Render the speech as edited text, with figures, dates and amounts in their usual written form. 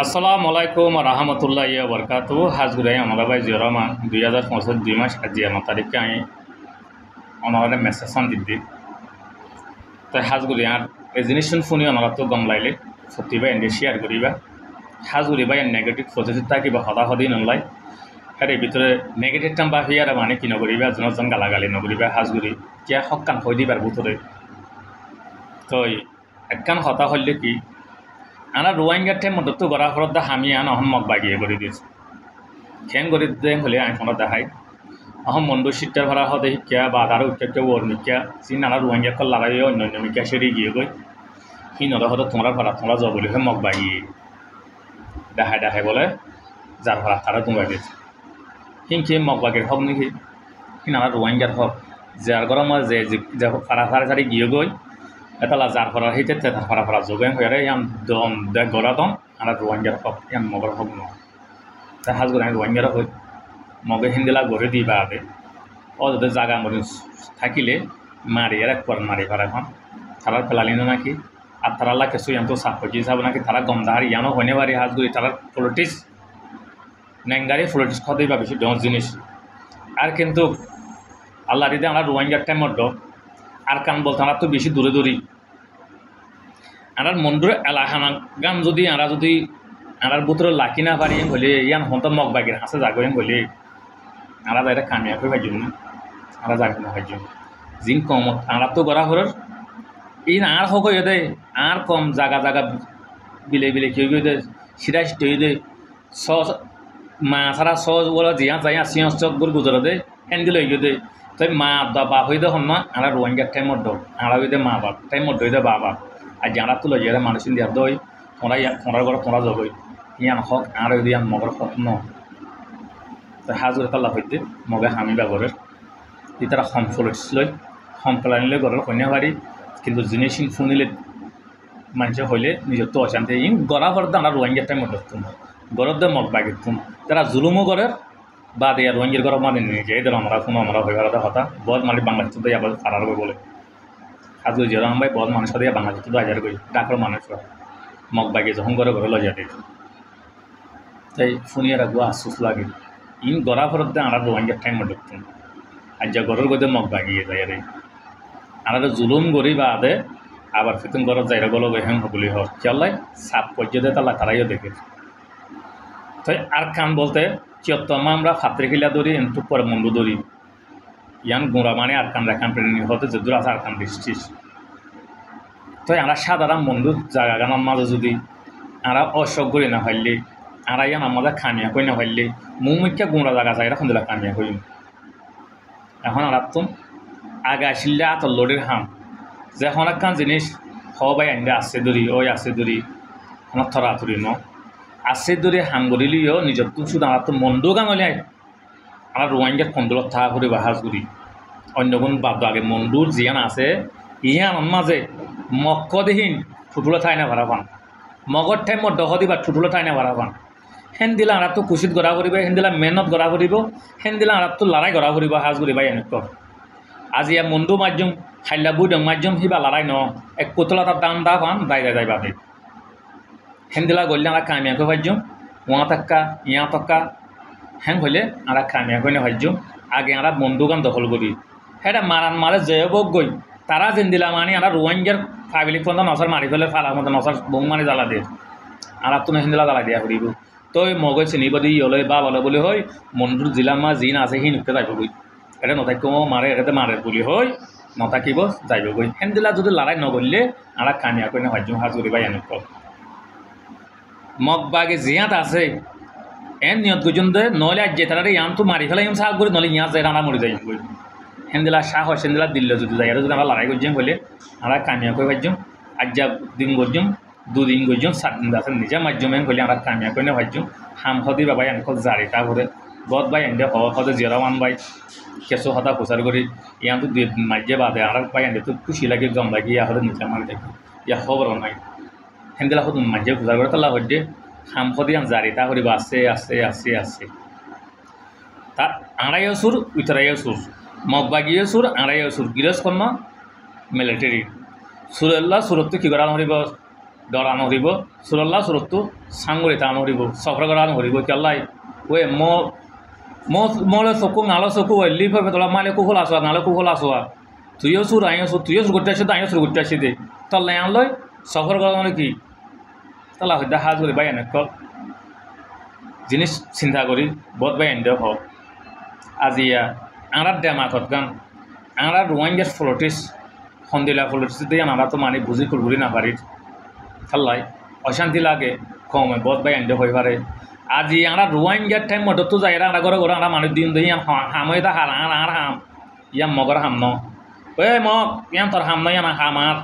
আসসালামু আলাইকুম রহমতুল্লাহ বরকাত হাজগুড়াই আমার ভাই জিয়া রহমান 2065 2 মাস আজি 9 তারিখে আমি অনারে মেসেজ দিদি তাই হাজগুড়ি আর এই জিনিস ফোনে অনারা তো গম লাইলে সত্যি ভাই এনে শেয়ার করিবা হাজগুড়ি ভাই নেগেটিভ পজিটিভ থাকিবা সদা সদি নলাই আর এই ভিতরে নেগেটিভ টাম বা হিয়ার মানে কি নকরিবা জন গালাগালি নকরিবা হাজগুড়ি কিয়া সকান হয়ে দিবার ভিতরে তো একখান হতা হলে কি আনা রোহিঙ্গার টাইম মধ্যে তো গড়া ফরত দা হামি আন অহম মগ বাগিয়ে করে দিয়েছে খেং করে দেন হলে আই ফোনত দেখাই অহম মন্ডু সিটার ভাড়া হদে শিক্ষা বা তার উচ্চাকে ওর মিকা সি নানা রোহিঙ্গা কল লাগাই অন্য অন্য মিকা সেরে গিয়ে গই সি নদা হদে তোমরা ভাড়া তোমরা যাব বলে মগ বাগিয়ে দেখাই দেখাই বলে যার ভাড়া তারা তোমার দিয়েছে হিংকে মগ বাগের হক নাকি সি নানা রোহিঙ্গার হক যার গরম যে ফাড়া ফাড়া সারি গিয়ে গই এটা যার ফরার হইতে ফাড়া ফাড়া যোগান হয়ে ইয়ান দম দে গড়া দম আর রোহিঙ্গার হক ইয়ান মগর হক ন তাই হাজগুড় আমি রোহিঙ্গার হই মগে হিন্দিলা গড়ে দিবা আবে ও যদি জাগা মরি থাকিলে মারি আর একবার মারি ফাড়াখন তারার ফেলালিনো নাকি আর তারা কিছু ইয়ান তো সাপ হয়ে যাব নাকি তারা গমদাহার ইয়ানো হইনে পারি হাজগুড়ি তারা পলিটিক্স নেংগারি পলিটিক্স খদেই বা বেশি ডর জিনিস আর কিন্তু আল্লাহ দিদি আমরা রোহিঙ্গার টাইম মধ্যে আর কান বলতে আমরা তো বেশি দূরে দূরি আর মন্ডুর এলাকানা গান যদি আমরা যদি আর বুতরে লাকি না পারি হলে ইয়ান হন্ত মগ বাগের হাসে জাগেন হলে আমরা যাই কামিয়া করে ভাইজুম না আমরা যাগ না ভাইজুম জিন কম আমরা তো গড়া হরর এই আর হোক দে আর কম জাগা জাগা বিলে বিলে কেউ কেউ দে সিরা সিটে দে সস মা সারা সস বলা জিয়া যাই সিঁহ চক গুর গুজর দে এনগুলো হয়ে দে তাই মা বাপ হয়ে দে হন না আমরা রোহিঙ্গার টাইম মধ্যে আমরা হয়ে দে মা বাপ টাইম মধ্যে হয়ে দে বাবা আর যারা তুলে যারা মানুষ দিয়া দই তোমরা তোমরা ঘর তোমরা যাবই ইয়ান হক আর ইয়ান মগর হক ন তাই হাজুর কাল্লা হইতে মগে হামি বাগরের ই তারা হম ফলছিল হম ফেলানিলে ঘরের কন্যা বাড়ি কিন্তু জিনিস ফুনিলে মানুষ হইলে নিজের তো অশান্তি ইন গড়া ঘর আমরা রোহিঙ্গার টাইম মধ্যে তুম গরর দে মগ বাগির তুম তারা জুলুমও ঘরের বা দেয়া রোহিঙ্গের ঘর মানে নিয়ে যাই ধর আমরা কোনো আমরা হয়ে গেল হতা বহুত মানে বাংলাদেশ তো আবার ফারার বলে আজ ওই যেরকম ভাই বহুত মানুষ দিয়ে বাংলাদেশ তো হাজার করি ডাকর মানুষ মগ বাগিয়ে যখন ঘরে ঘরে লজা দিত তাই ফুনিয়ে রাখবো আশ্বাস লাগে ইন গড়া ফরত দিয়ে আমরা রোহিঙ্গার টাইম ঢুকতাম আর যা ঘরের গদে মগ বাগিয়ে যায় রে আমরা জুলুম করি বা আদে আবার ফিতুন ঘরত যাইরা গলো হেন হবলি হর চলাই সাপ পর্যদে তালা তারাইও দেখে তাই আর কান বলতে চিয়ত্তমা আমরা ফাত্রে খিলা ধরি এনটু পরে মন্ডু ধরি ইয়ান গুঁড়া মানে আর কান রাখান প্রেরণী হতে যে দূর আছে আর কান দৃষ্টিস তো আমরা সাধারণ বন্ধুর জায়গা গানার মাঝে যদি আমরা অশোক করি না পারলে আমরা ইয়ান আমাদের খামিয়া কই না পারলে মুখ্যা গুঁড়া জায়গা যায় এখন দিলা খামিয়া কই এখন আর তো আগে আসলে আতর লোডের হাম যে এখন একখান জিনিস হবাই আনলে আছে ধরি ওই আছে ধরি আমার থরা থরি ন আছে ধরে হাম গড়িলিও নিজের তো শুধু আমার তো মন্ডু গাঙলে আমার রোহিঙ্গার কন্দলত থাকা করে বাহাজ করি অন্য কোন বাদ আগে মন্ডুর জিয়ান আছে ইহান মাঝে মক্ক দেহীন ঠুটুলো ঠাই না ভাড়া পান মগর ঠাই মধ্য দিবা ঠুটুলো ঠাই না ভাড়া পান হেন দিলা আর তো কুচিত গড়া কৰিব হেন দিলা মেহনত গড়া কৰিব হেন দিলা আর তো লড়াই গড়া কৰিব হাজ করিবা এনেকুৱা আজি ইয়া মন্ডু মাধ্যম খাইলা বুদং মাধ্যম সিবা লড়াই ন এক পুতলা তার দাম দা পান দাই দাই দাই বাদে হেন দিলা গলিলে আমরা কামিয়াকে ভাজ্যম ওয়া টাক্কা ইয়া টাক্কা হ্যাঁ হইলে আমরা খামিয়া কইনে ভাজ্যম আগে আমরা বন্ধুগান দখল করি হ্যাঁ মারান মারে যে বক গই তারা যেন দিলা মানে আমরা রোহিঙ্গার ফাইবিলিক পর্যন্ত নসার মারি ফেলে ফালার মধ্যে নসার বং মানে জ্বালা দিয়ে আর তো হিন্দিলা জ্বালা দিয়া করিব তো মগজ চিনিব দি হলে বা বলে বলে হয় মন্ডুর জিলা মা জিন আছে সি নুকে যাইব গই এটা নথাক্য মারে এটাতে মারে বলি হয় নথাকিব যাইব গই হেন্দিলা যদি লড়াই নগরলে আমরা কামিয়া কইনে ভাজ্যম হাজ করিবা এনেকুৱা মগ বাগে জিয়াত আছে এন নিয়ত গুজন দে নইলে আজ যে তারা ইয়ান তো মারি ফেলাই সাহ করে নলে ইয়া যায় রানা মরে যাই হেন্দিলা শাহ হয় সেন্দিলা দিল্ল যদি যাই আর যদি আমরা লড়াই করছি বলে আমরা কামিয়া করে ভাজ্যম আজ যা দিন করছম দুদিন করছম 7 দিন আছে নিজে মাধ্যমে বলে আমরা কামিয়া করে ভাজ্যম হাম হদি বাবাই আমি জারি তা করে বদ ভাই এনে হদে জিরাওয়ান ভাই কেঁচো হতা প্রচার করি ইয়ান তো মাঝে বাদে আর ভাই এনে তো খুশি লাগে গম লাগে ইয়া হলে নিচে মারি দেখি ইয়া খবর নাই হেন্দিলা হতো মাঝে প্রচার করে তালা হদ্যে সাম্পদিয়ান জারিতা করিব আছে আছে আছে আছে তার আড়াইও সুর উইতরাইও সুর মগবাগিও সুর আড়াইও সুর গিরজ কর্ম মিলিটারি সুরল্লা সুরত কি করা হরিব ডরানো হরিব সুরল্লা সুরত্তু সাঙ্গুরি টানো হরিব সফর করানো হরিব কেল্লাই ওয়ে মলে চকু নালো চকু লিপ হবে তোলা মালে কুহল আসোয়া নালে কুহল আসোয়া তুইও সুর আইও সুর তুইও সুর করতে আসি আইও সুর করতে আসি দে তল্লে আনলই সফর করানো কি তাহলে হয়তো হাজ করি বাই এনেক জিনিস চিন্তা করি বহুত বাই এনে হোক আজিয়া আঁরার ডেমাকত গান আঁরার রোয়াঙ্গের ফ্লোটিস সন্দিলা ফ্লোটিস দিয়ে আঁরা তো মানে বুঝি কুলগুলি না পারি খাল্লাই অশান্তি লাগে কমে বহুত বাই এনে হয়ে পারে আজি আঁরা রোয়াঙ্গের টাইম মতো তো যাই আঁরা ঘরে ঘরে আঁরা মানুষ দিন দিয়ে হামই তা হার আর হাম ইয়াম মগর হাম ন মগ ইয়াম তোর হাম নয় হাম আর